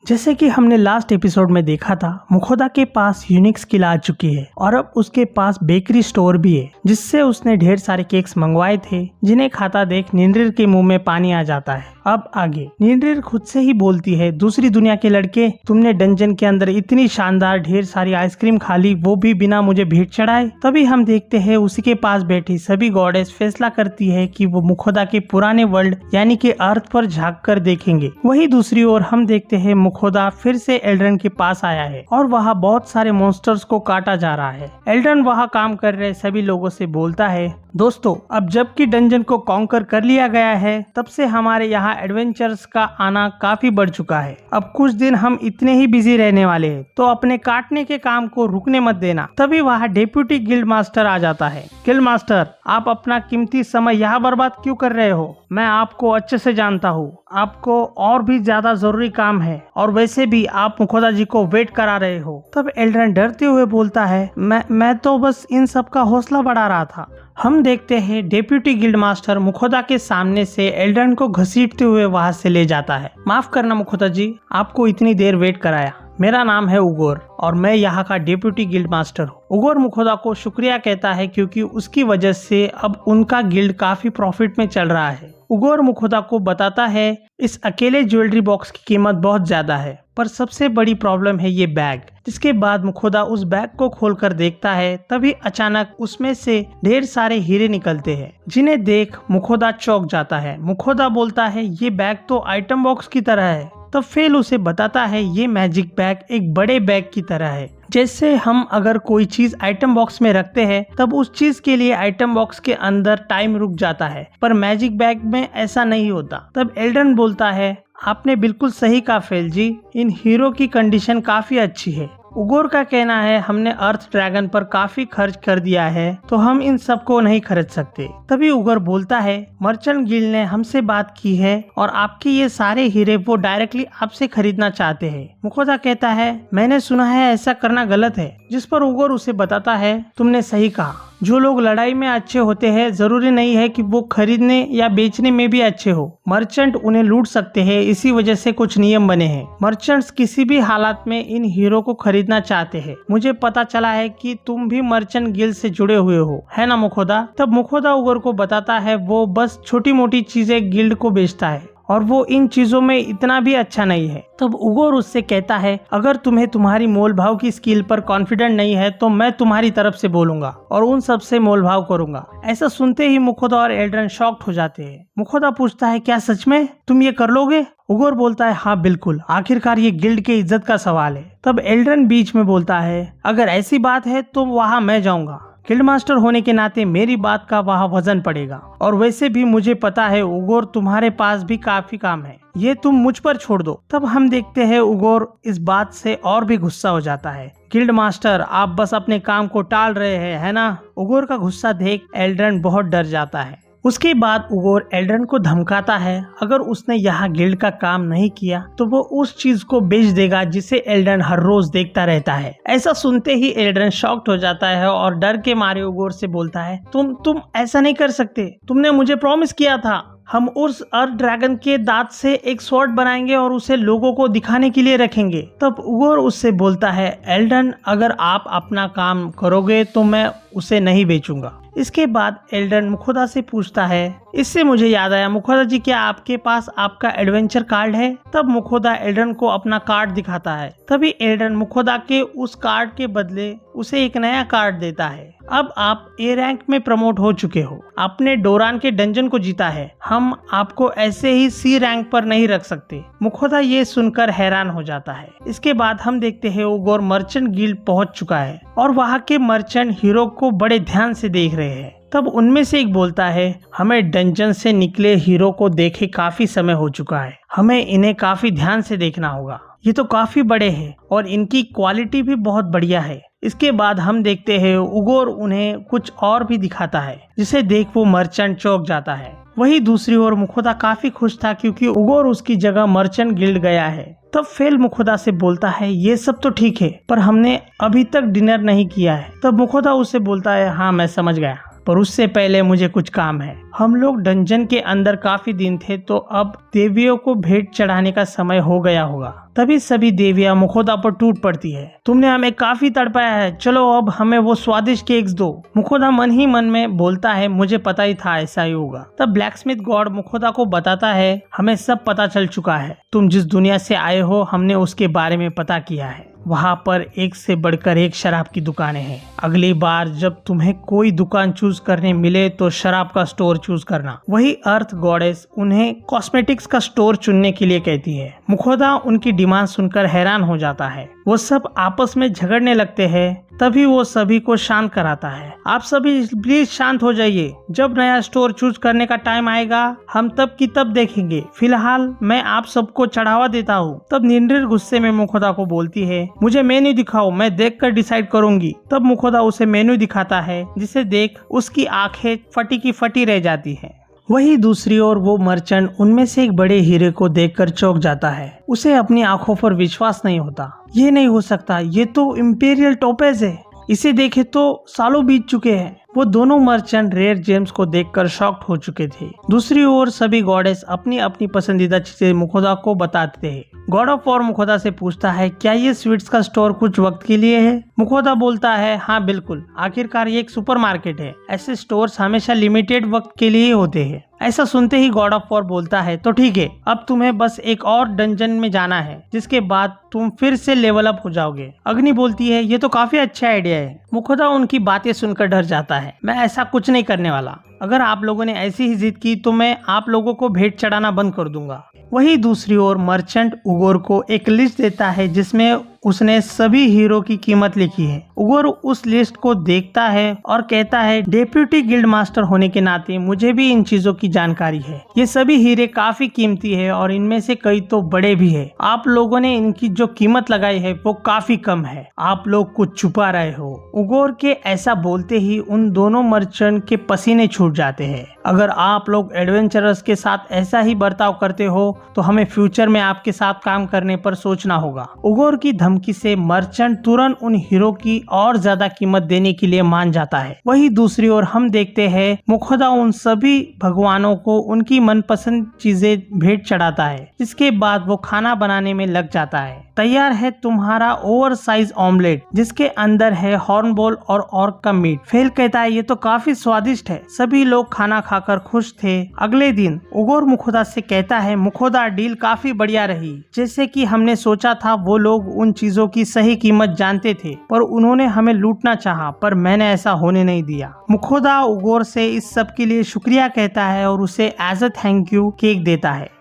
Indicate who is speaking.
Speaker 1: जैसे कि हमने लास्ट एपिसोड में देखा था, मुखोदा के पास यूनिक स्किल आ चुकी है और अब उसके पास बेकरी स्टोर भी है जिससे उसने ढेर सारे केक्स मंगवाए थे जिन्हें खाता देख निंद्रिर के मुंह में पानी आ जाता है। अब आगे निंद्रिर खुद से ही बोलती है, दूसरी दुनिया के लड़के, तुमने डंजन के अंदर इतनी शानदार ढेर सारी आइसक्रीम खा ली, वो भी बिना मुझे भेंट चढ़ाए। तभी हम देखते हैं उसी के पास बैठी सभी गॉडेस फैसला करती है कि वो मुखोदा के पुराने वर्ल्ड यानी कि अर्थ पर झांक कर देखेंगे। वही दूसरी ओर हम देखते हैं मुखोदा फिर से एल्ड्रन के पास आया है और वहाँ बहुत सारे मॉन्स्टर्स को काटा जा रहा है। एल्ड्रन वहाँ काम कर रहे सभी लोगों से बोलता है, दोस्तों अब जबकि डंजन को कॉन्कर कर लिया गया है तब से हमारे यहाँ एडवेंचर्स का आना काफी बढ़ चुका है। अब कुछ दिन हम इतने ही बिजी रहने वाले हैं तो अपने काटने के काम को रुकने मत देना। तभी वहाँ डेप्यूटी गिल्ड मास्टर आ जाता है। गिल्ड मास्टर, आप अपना कीमती समय यहाँ बर्बाद क्यों कर रहे हो? मैं आपको अच्छे से जानता हूँ, आपको और भी ज्यादा जरूरी काम है और वैसे भी आप मुखोदा जी को वेट करा रहे हो। तब एल्ड्रन डरते हुए बोलता है, मैं तो बस इन सब का हौसला बढ़ा रहा था। हम देखते हैं डेप्यूटी गिल्ड मास्टर मुखोदा के सामने से एल्ड्रन को घसीटते हुए वहां से ले जाता है। माफ करना मुखोदा जी, आपको इतनी देर वेट कराया। मेरा नाम है उगोर और मैं यहाँ का डेप्यूटी गिल्ड मास्टर हूँ। उगोर मुखोदा को शुक्रिया कहता है क्योंकि उसकी वजह से अब उनका गिल्ड काफी प्रॉफिट में चल रहा है। उगोर मुखोदा को बताता है इस अकेले ज्वेलरी बॉक्स की कीमत बहुत ज्यादा है पर सबसे बड़ी प्रॉब्लम है ये बैग। जिसके बाद मुखोदा उस बैग को खोलकर देखता है, तभी अचानक उसमें से ढेर सारे हीरे निकलते हैं जिन्हें देख मुखोदा चौंक जाता है। मुखोदा बोलता है ये बैग तो आइटम बॉक्स की तरह है। तब फेल उसे बताता है ये मैजिक बैग एक बड़े बैग की तरह है। जैसे हम अगर कोई चीज आइटम बॉक्स में रखते हैं तब उस चीज के लिए आइटम बॉक्स के अंदर टाइम रुक जाता है, पर मैजिक बैग में ऐसा नहीं होता। तब एल्ड्रन बोलता है, आपने बिल्कुल सही कहा फेल जी, इन हीरो की कंडीशन काफी अच्छी है। उगोर का कहना है हमने अर्थ ड्रैगन पर काफी खर्च कर दिया है तो हम इन सब को नहीं खरीद सकते। तभी उगोर बोलता है, मर्चेंट गिल्ड ने हमसे बात की है और आपके ये सारे हीरे वो डायरेक्टली आपसे खरीदना चाहते हैं। मुखोदा कहता है, मैंने सुना है ऐसा करना गलत है। जिस पर उगोर उसे बताता है, तुमने सही कहा, जो लोग लड़ाई में अच्छे होते हैं जरूरी नहीं है कि वो खरीदने या बेचने में भी अच्छे हो। मर्चेंट उन्हें लूट सकते हैं, इसी वजह से कुछ नियम बने हैं। मर्चेंट्स किसी भी हालात में इन हीरो को खरीदना चाहते हैं। मुझे पता चला है कि तुम भी मर्चेंट गिल्ड से जुड़े हुए हो, है ना मुखोदा? तब मुखोदा उगोर को बताता है वो बस छोटी मोटी चीजें गिल्ड को बेचता है और वो इन चीजों में इतना भी अच्छा नहीं है। तब उगोर उससे कहता है, अगर तुम्हें तुम्हारी मोल भाव की स्किल पर कॉन्फिडेंट नहीं है तो मैं तुम्हारी तरफ से बोलूंगा और उन सब से मोल भाव करूंगा। ऐसा सुनते ही मुखोदा और एल्ड्रन शॉक्ड हो जाते हैं। मुखोदा पूछता है, क्या सच में तुम ये कर लोगे? उगोर बोलता है, हाँ बिल्कुल, आखिरकार ये गिल्ड के इज्जत का सवाल है। तब एल्ड्रन बीच में बोलता है, अगर ऐसी बात है तो वहाँ मैं जाऊंगा। गिल्ड मास्टर होने के नाते मेरी बात का वहाँ वजन पड़ेगा और वैसे भी मुझे पता है उगोर तुम्हारे पास भी काफी काम है, ये तुम मुझ पर छोड़ दो। तब हम देखते हैं उगोर इस बात से और भी गुस्सा हो जाता है। गिल्ड मास्टर, आप बस अपने काम को टाल रहे हैं, है ना? उगोर का गुस्सा देख एल्ड्रन बहुत डर जाता है। उसके बाद उगोर एल्ड्रन को धमकाता है, अगर उसने यहाँ गिल्ड का काम नहीं किया तो वो उस चीज को बेच देगा जिसे एल्ड्रन हर रोज देखता रहता है। ऐसा सुनते ही एल्ड्रन शॉक्ड हो जाता है और डर के मारे उगोर से बोलता है, तुम ऐसा नहीं कर सकते, तुमने मुझे प्रॉमिस किया था हम उस अर्थ ड्रैगन के दांत से एक स्वॉर्ड बनाएंगे और उसे लोगों को दिखाने के लिए रखेंगे। तब उगोर उससे बोलता है, एल्ड्रन अगर आप अपना काम करोगे तो मैं उसे नहीं बेचूंगा। इसके बाद एल्ड्रन मुखोदा से पूछता है, इससे मुझे याद आया मुखोदा जी, क्या आपके पास आपका एडवेंचर कार्ड है? तब मुखोदा एल्ड्रन को अपना कार्ड दिखाता है। तभी एल्ड्रन मुखोदा के उस कार्ड के बदले उसे एक नया कार्ड देता है। अब आप ए रैंक में प्रमोट हो चुके हो, आपने डोरान के डंजन को जीता है, हम आपको ऐसे ही सी रैंक पर नहीं रख सकते। मुखोदा ये सुनकर हैरान हो जाता है। इसके बाद हम देखते हैं उगोर मर्चेंट गिल्ड पहुंच चुका है और वहाँ के मर्चेंट हीरो को बड़े ध्यान से देख रहे हैं। तब उनमें से एक बोलता है, हमें डंजन से निकले हीरो को देखे काफी समय हो चुका है, हमें इन्हें काफी ध्यान से देखना होगा। ये तो काफी बड़े हैं और इनकी क्वालिटी भी बहुत बढ़िया है। इसके बाद हम देखते हैं उगोर उन्हें कुछ और भी दिखाता है जिसे देख वो मर्चेंट चौंक जाता है। वही दूसरी ओर मुखोदा काफी खुश था क्योंकि उगोर उसकी जगह मर्चेंट गिल्ड गया है। तब फेल मुखोदा से बोलता है, ये सब तो ठीक है पर हमने अभी तक डिनर नहीं किया है। तब मुखोदा उसे बोलता है, हाँ मैं समझ गया, पर उससे पहले मुझे कुछ काम है। हम लोग डंजन के अंदर काफी दिन थे, तो अब देवियों को भेंट चढ़ाने का समय हो गया होगा। तभी सभी देवियां मुखोदा पर टूट पड़ती है। तुमने हमें काफी तड़पाया है, चलो अब हमें वो स्वादिष्ट केक्स दो। मुखोदा मन ही मन में बोलता है, मुझे पता ही था ऐसा ही होगा। तब ब्लैकस्मिथ गॉड मुखोदा को बताता है, हमें सब पता चल चुका है। तुम जिस दुनिया से आए हो हमने उसके बारे में पता किया है। वहाँ पर एक से बढ़कर एक शराब की दुकानें हैं। अगली बार जब तुम्हें कोई दुकान चूज करने मिले तो शराब का स्टोर चूज करना। वही अर्थ गॉडेस उन्हें कॉस्मेटिक्स का स्टोर चुनने के लिए कहती है। मुखोदा उनकी डिमांड सुनकर हैरान हो जाता है। वो सब आपस में झगड़ने लगते हैं। तभी वो सभी को शांत कराता है। आप सभी प्लीज शांत हो जाइए। जब नया स्टोर चूज करने का टाइम आएगा हम तब की तब देखेंगे। फिलहाल मैं आप सबको चढ़ावा देता हूँ। तब निंद्रिर गुस्से में मुखोदा को बोलती है, मुझे मेन्यू दिखाओ, मैं देखकर डिसाइड करूंगी। तब मुखोदा उसे मेन्यू दिखाता है, जिसे देख उसकी आंखें फटी की फटी रह जाती है। वही दूसरी ओर वो मर्चेंट उनमें से एक बड़े हीरे को देखकर चौंक जाता है। उसे अपनी आंखों पर विश्वास नहीं होता। ये नहीं हो सकता, ये तो इंपीरियल टोपेज है। इसे देखे तो सालों बीत चुके हैं। वो दोनों मर्चेंट रेयर जेम्स को देखकर शॉक्ड हो चुके थे। दूसरी ओर सभी गॉडेस अपनी अपनी पसंदीदा चीजें मुखोदा को बताते हैं। गॉड ऑफ वॉर मुखोदा से पूछता है, क्या ये स्वीट्स का स्टोर कुछ वक्त के लिए है? मुखोदा बोलता है, हाँ बिल्कुल, आखिरकार ये एक सुपरमार्केट है। ऐसे स्टोर्स हमेशा लिमिटेड वक्त के लिए होते हैं। ऐसा सुनते ही गॉड ऑफ वॉर बोलता है, तो ठीक है, अब तुम्हें बस एक और डंजन में जाना है, जिसके बाद तुम फिर से लेवल अप हो जाओगे। अग्नि बोलती है, ये तो काफी अच्छा आइडिया है। मुखोदा उनकी बातें सुनकर डर जाता है। मैं ऐसा कुछ नहीं करने वाला। अगर आप लोगों ने ऐसी ही जिद की तो मैं आप लोगों को भेंट चढ़ाना बंद कर दूंगा। वही दूसरी ओर मर्चेंट उगोर को एक लिस्ट देता है जिसमें उसने सभी हीरो की कीमत लिखी है। उगोर उस लिस्ट को देखता है और कहता है, डेप्यूटी गिल्ड मास्टर होने के नाते मुझे भी इन चीजों की जानकारी है। ये सभी हीरे काफी कीमती है और इनमें से कई तो बड़े भी है। आप लोगों ने इनकी जो कीमत लगाई है वो काफी कम है। आप लोग कुछ छुपा रहे हो। उगोर के ऐसा बोलते ही उन दोनों मर्चेंट के पसीने छूट जाते हैं। अगर आप लोग एडवेंचरर्स के साथ ऐसा ही बर्ताव करते हो तो हमें फ्यूचर में आपके साथ काम करने पर सोचना होगा। उगोर की धमकी से मर्चेंट तुरंत उन हीरो की और ज्यादा कीमत देने के लिए मान जाता है। वही दूसरी ओर हम देखते हैं मुखोदा उन सभी भगवानों को उनकी मनपसंद चीजें भेंट चढ़ाता है। इसके बाद वो खाना बनाने में लग जाता है। तैयार है तुम्हारा ओवर साइज ऑमलेट, जिसके अंदर है हॉर्नबॉल और ऑर्क का मीट। फेल कहता है, ये तो काफी स्वादिष्ट है। सभी लोग खाना खाकर खुश थे। अगले दिन उगोर मुखोदा से कहता है, मुखोदा डील काफी बढ़िया रही। जैसे कि हमने सोचा था, वो लोग उन चीजों की सही कीमत जानते थे पर उन्होंने हमें लूटना चाहा, पर मैंने ऐसा होने नहीं दिया। मुखोदा उगोर से इस सब के लिए शुक्रिया कहता है और उसे as a thank you cake देता है।